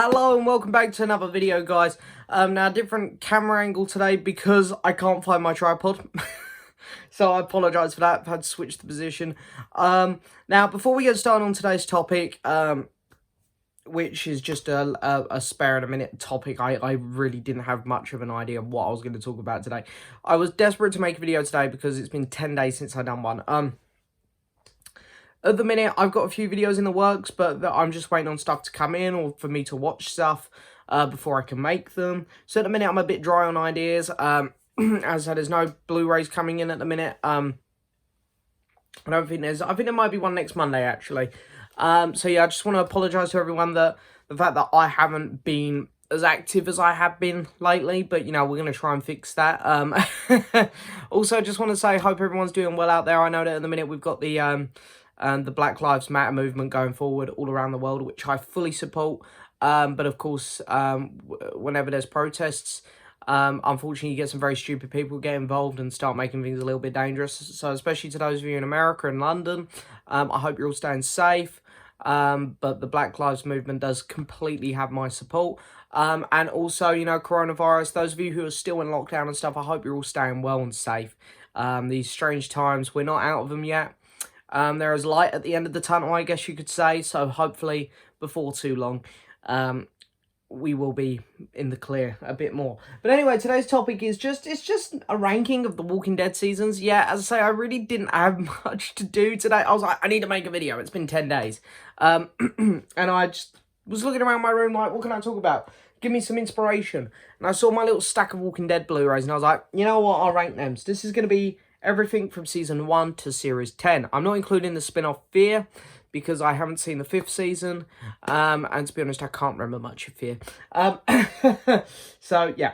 Hello and welcome back to another video, guys. Now, different camera angle today because I can't find my tripod. So I apologise for that. I've had to switch the position. Now, before we get started on today's topic, which is just a spare in a minute topic, I really didn't have much of an idea of what I was going to talk about today. I was desperate to make a video today because it's been 10 days since I've done one. At the minute, I've got a few videos in the works, but I'm just waiting on stuff to come in or for me to watch stuff before I can make them. So at the minute, I'm a bit dry on ideas. As I said, there's no Blu-rays coming in at the minute. I don't think there's... I think there might be one next Monday, actually. So yeah, I just want to apologise to everyone that the fact that I haven't been as active as I have been lately, but you know, we're going to try and fix that. Also, I just want to say, hope everyone's doing well out there. I know that at the minute we've got the Black Lives Matter movement going forward all around the world, which I fully support. But of course, whenever there's protests, unfortunately, you get some very stupid people get involved and start making things a little bit dangerous. So especially to those of you in America and London, I hope you're all staying safe. But the Black Lives movement does completely have my support. And also, you know, coronavirus, those of you who are still in lockdown and stuff, I hope you're all staying well and safe. These strange times, we're not out of them yet. There is light at the end of the tunnel, I guess you could say. So hopefully, before too long, we will be in the clear a bit more. But anyway, today's topic is it's just a ranking of the Walking Dead seasons. Yeah, as I say, I really didn't have much to do today. I was like, I need to make a video. It's been 10 days. And I just was looking around my room like, what can I talk about? Give me some inspiration. And I saw my little stack of Walking Dead Blu-rays and I was like, you know what? I'll rank them. So this is going to be everything from Season 1 to Series 10. I'm not including the spin-off Fear, because I haven't seen the 5th season. And to be honest, I can't remember much of Fear. So, yeah.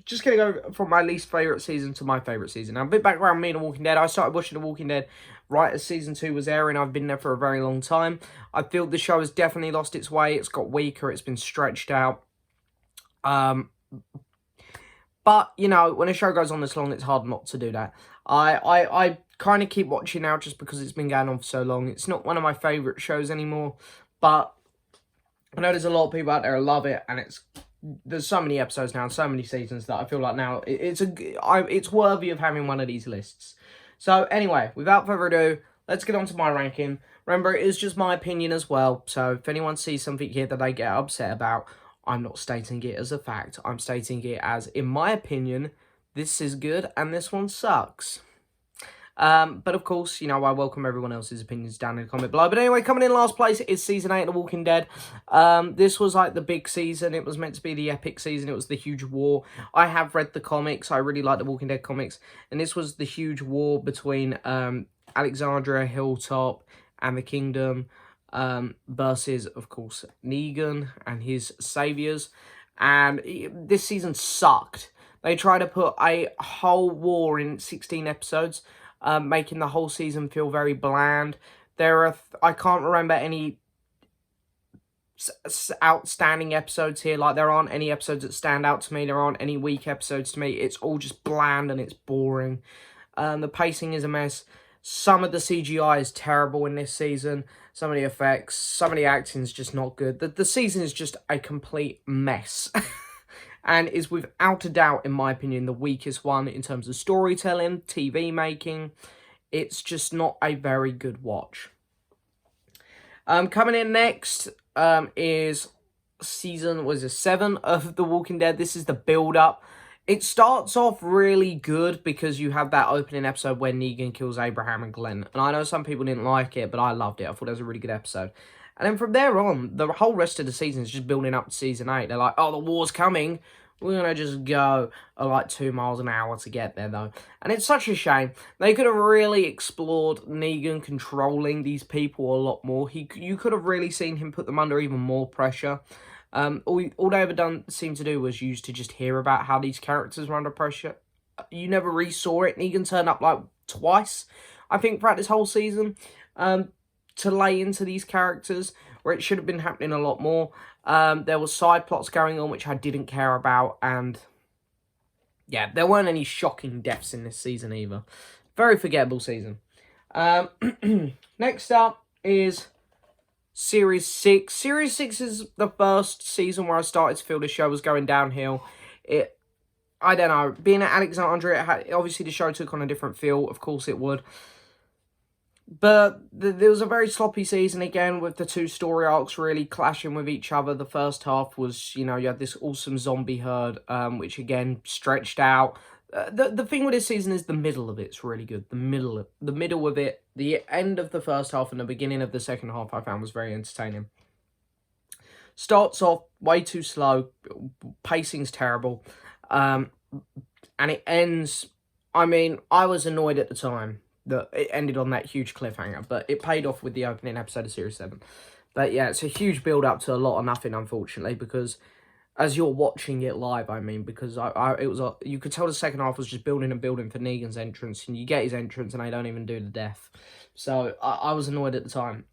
Just going to go from my least favourite season to my favourite season. Now, a bit background me and The Walking Dead. I started watching The Walking Dead right as Season 2 was airing. I've been there for a very long time. I feel the show has definitely lost its way. It's got weaker. It's been stretched out. But, you know, when a show goes on this long, it's hard not to do that. I kind of keep watching now just because it's been going on for so long. It's not one of my favourite shows anymore, but I know there's a lot of people out there who love it, and there's so many episodes now and so many seasons that I feel like now it's worthy of having one of these lists. So anyway, without further ado, let's get on to my ranking. Remember, it is just my opinion as well, so if anyone sees something here that they get upset about, I'm not stating it as a fact. I'm stating it as, in my opinion, this is good and this one sucks. But of course, you know, I welcome everyone else's opinions down in the comment below. But anyway, coming in last place is Season 8 of The Walking Dead. This was like the big season. It was meant to be the epic season. It was the huge war. I have read the comics. I really like the Walking Dead comics. And this was the huge war between Alexandria, Hilltop, and the Kingdom versus, of course, Negan and his saviors. And this season sucked. They tried to put a whole war in 16 episodes, making the whole season feel very bland. I can't remember any outstanding episodes here. Like, there aren't any episodes that stand out to me. There aren't any weak episodes to me. It's all just bland and it's boring. The pacing is a mess. Some of the CGI is terrible in this season. Some of the effects, some of the acting is just not good. The season is just a complete mess. And is without a doubt, in my opinion, the weakest one in terms of storytelling, TV making. It's just not a very good watch. Coming in next is Season 7 of The Walking Dead. This is the build-up. It starts off really good because you have that opening episode where Negan kills Abraham and Glenn. And I know some people didn't like it, but I loved it. I thought it was a really good episode. And then from there on, the whole rest of the season is just building up to Season 8. They're like, oh, the war's coming. We're going to just go at like 2 miles an hour to get there, though. And it's such a shame. They could have really explored Negan controlling these people a lot more. You could have really seen him put them under even more pressure. All they ever seemed to do was used to just hear about how these characters were under pressure. You never really saw it. Negan turned up like twice, I think, throughout this whole season. To lay into these characters, where it should have been happening a lot more. There were side plots going on which I didn't care about, and yeah, there weren't any shocking deaths in this season either. Very forgettable season. Next up is Series 6. Series 6 is the first season where I started to feel the show was going downhill. I don't know, being at Alexandria, obviously the show took on a different feel, of course it would. But there was a very sloppy season again, with the two story arcs really clashing with each other. The first half was, you had this awesome zombie herd, which again stretched out. The thing with this season is the middle of it's really good. The middle of it, the end of the first half and the beginning of the second half, I found was very entertaining. Starts off way too slow, pacing's terrible, and it ends. I mean, I was annoyed at the time that it ended on that huge cliffhanger, but it paid off with the opening episode of Series 7. But yeah, it's a huge build-up to a lot of nothing, unfortunately, because as you're watching it live, because you could tell the second half was just building and building for Negan's entrance, and you get his entrance and they don't even do the death. So I was annoyed at the time.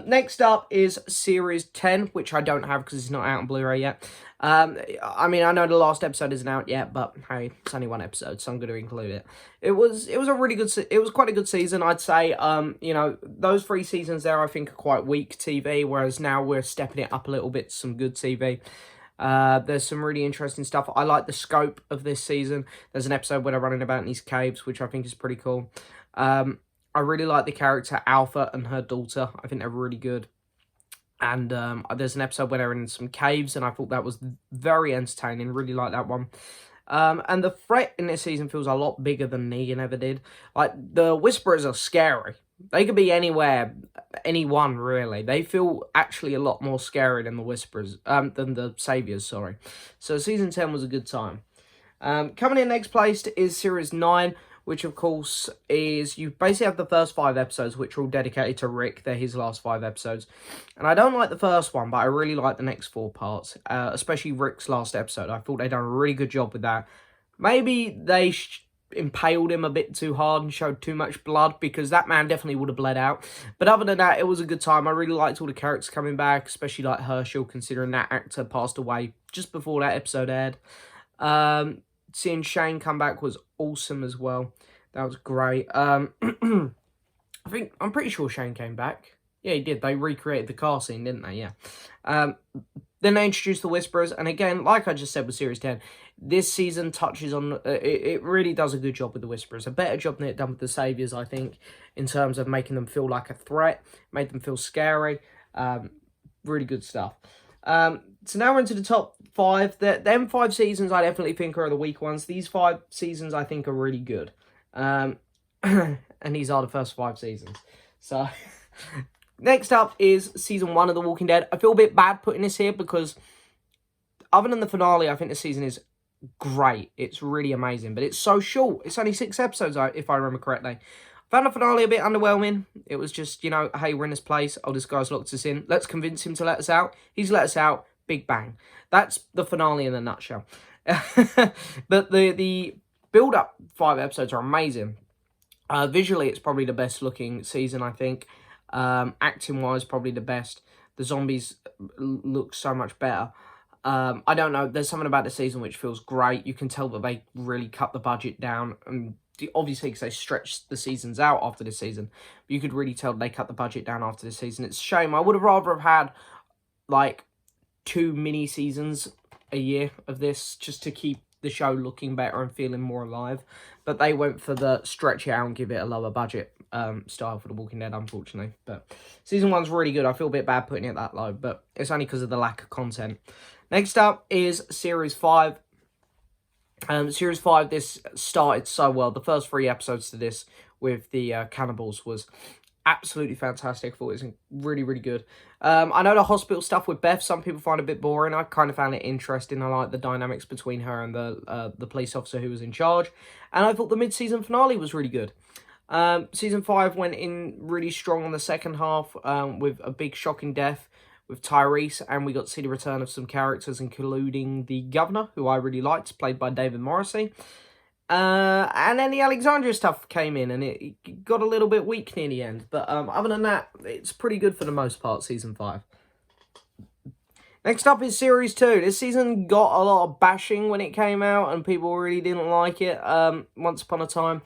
Next up is Series 10, which I don't have because it's not out on Blu-ray yet. I know the last episode isn't out yet, but hey, it's only one episode, so I'm going to include it. It was quite a good season, I'd say. Those 3 seasons there, I think, are quite weak TV, whereas now we're stepping it up a little bit to some good TV. There's some really interesting stuff. I like the scope of this season. There's an episode where they're running about in these caves, which I think is pretty cool. I really like the character Alpha and her daughter. I think they're really good. And there's an episode where they're in some caves, and I thought that was very entertaining. Really like that one. And the threat in this season feels a lot bigger than Negan ever did. Like, the Whisperers are scary. They could be anywhere, anyone, really. They feel actually a lot more scary than the Whisperers, than the Saviors, sorry. So Season 10 was a good time. Coming in next place is Series 9, which, of course, is... You basically have the first 5 episodes, which are all dedicated to Rick. They're his last 5 episodes. And I don't like the first one, but I really like the next 4 parts, especially Rick's last episode. I thought they'd done a really good job with that. Maybe they impaled him a bit too hard and showed too much blood, because that man definitely would have bled out. But other than that, it was a good time. I really liked all the characters coming back, especially like Herschel, considering that actor passed away just before that episode aired. Seeing Shane come back was awesome as well. That was great. I'm pretty sure Shane came back. Yeah, he did. They recreated the car scene, didn't they? Yeah. Then they introduced the Whisperers, and again, like I just said with Series 10, this season touches on... It really does a good job with the Whisperers. A better job than it done with the Saviors, I think, in terms of making them feel like a threat, made them feel scary. Really good stuff. So now we're into the top 5. Them 5 seasons I definitely think are the weak ones. These 5 seasons I think are really good. And these are the first 5 seasons. So... Next up is Season 1 of The Walking Dead. I feel a bit bad putting this here because other than the finale, I think the season is great. It's really amazing, but it's so short. It's only 6 episodes, if I remember correctly. I found the finale a bit underwhelming. It was just, hey, we're in this place. Oh, this guy's locked us in. Let's convince him to let us out. He's let us out. Big bang. That's the finale in a nutshell. But the build-up 5 episodes are amazing. Visually, it's probably the best looking season, I think. Acting wise, probably the best. The zombies look so much better. I don't know, there's something about the season which feels great. You can tell that they really cut the budget down, and obviously because they stretched the seasons out after this season, but you could really tell they cut the budget down after this season. It's a shame. I would have rather have had like 2 mini seasons a year of this, just to keep the show looking better and feeling more alive, but they went for the stretch it out and give it a lower budget style for The Walking Dead, unfortunately. But Season 1's really good. I feel a bit bad putting it that low, but it's only because of the lack of content. Next up is Series 5. Series 5, this started so well. The first 3 episodes to this with the cannibals was absolutely fantastic. I thought it was really, really good. I know the hospital stuff with Beth, some people find it a bit boring. I kind of found it interesting. I like the dynamics between her and the police officer who was in charge. And I thought the mid-season finale was really good. Season 5 went in really strong on the second half with a big shocking death with Tyrese, and we got to see the return of some characters, including the governor, who I really liked, played by David Morrissey. And then the Alexandria stuff came in, and it got a little bit weak near the end. But other than that, it's pretty good for the most part, Season 5. Next up is Series 2. This season got a lot of bashing when it came out, and people really didn't like it once upon a time.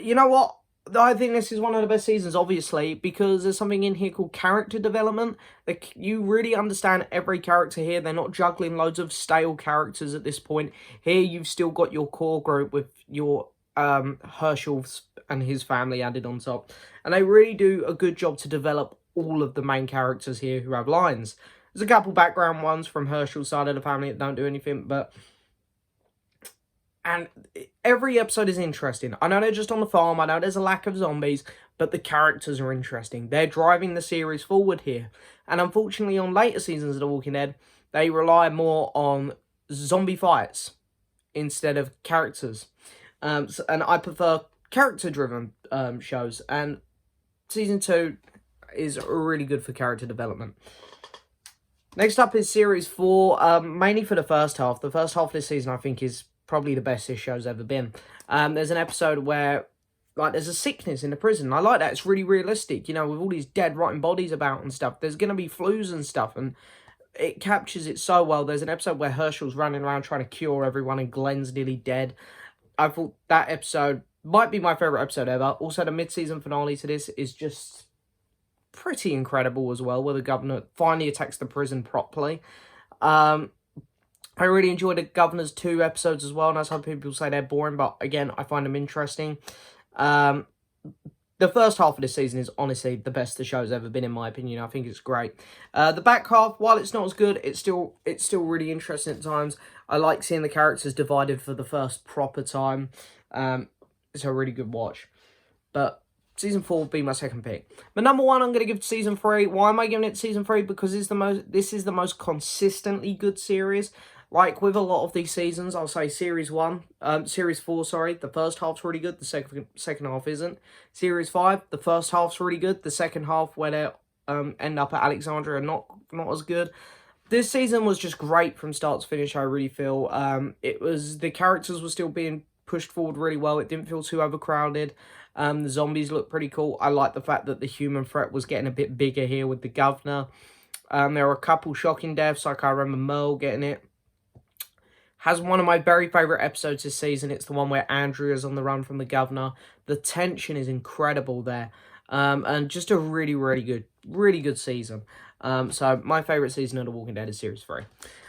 You know what? I think this is one of the best seasons, obviously, because there's something in here called character development. Like, you really understand every character here. They're not juggling loads of stale characters at this point. Here, you've still got your core group with your Herschel and his family added on top. And they really do a good job to develop all of the main characters here who have lines. There's a couple background ones from Herschel's side of the family that don't do anything, but... And every episode is interesting. I know they're just on the farm. I know there's a lack of zombies, but the characters are interesting. They're driving the series forward here. And unfortunately, on later seasons of The Walking Dead, they rely more on zombie fights instead of characters. And I prefer character-driven shows. And Season 2 is really good for character development. Next up is Series 4, mainly for the first half. The first half of this season, I think, is probably the best this show's ever been. There's an episode where, like, there's a sickness in the prison. I like that. It's really realistic, you know, with all these dead, rotting bodies about and stuff. There's going to be flus and stuff, and it captures it so well. There's an episode where Herschel's running around trying to cure everyone, and Glenn's nearly dead. I thought that episode might be my favourite episode ever. Also, the mid-season finale to this is just pretty incredible as well, where the governor finally attacks the prison properly. I really enjoyed the Governor's 2 episodes as well, and some people say they're boring, but again, I find them interesting. The first half of this season is honestly the best the show's ever been, in my opinion. I think it's great. The back half, while it's not as good, it's still really interesting at times. I like seeing the characters divided for the first proper time. It's a really good watch. But Season 4 would be my second pick. But number 1, I'm going to give to Season 3. Why am I giving it to Season 3? Because this is the most consistently good series. Like with a lot of these seasons, I'll say Series 4, sorry, the first half's really good, the second half isn't. Series 5, the first half's really good, the second half, where they end up at Alexandria, not as good. This season was just great from start to finish, I really feel. The characters were still being pushed forward really well. It didn't feel too overcrowded. The zombies looked pretty cool. I like the fact that the human threat was getting a bit bigger here with the governor. There were a couple shocking deaths, like I remember Merle getting it. Has one of my very favourite episodes this season. It's the one where Andrea's on the run from the governor. The tension is incredible there. And just a really, really good season. So my favourite season of The Walking Dead is Series 3.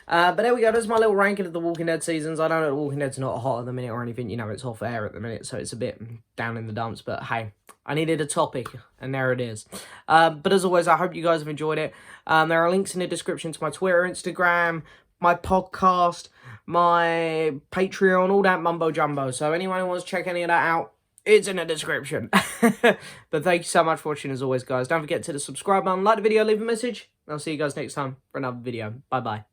But there we go. There's my little ranking of The Walking Dead seasons. I know that The Walking Dead's not hot at the minute or anything. You know, it's off air at the minute, so it's a bit down in the dumps. But hey, I needed a topic, and there it is. But as always, I hope you guys have enjoyed it. There are links in the description to my Twitter, Instagram, my podcast, my Patreon, all that mumbo jumbo. So anyone who wants to check any of that out, it's in the description. But thank you so much for watching as always, guys. Don't forget to subscribe button, like the video, leave a message. And I'll see you guys next time for another video. Bye-bye.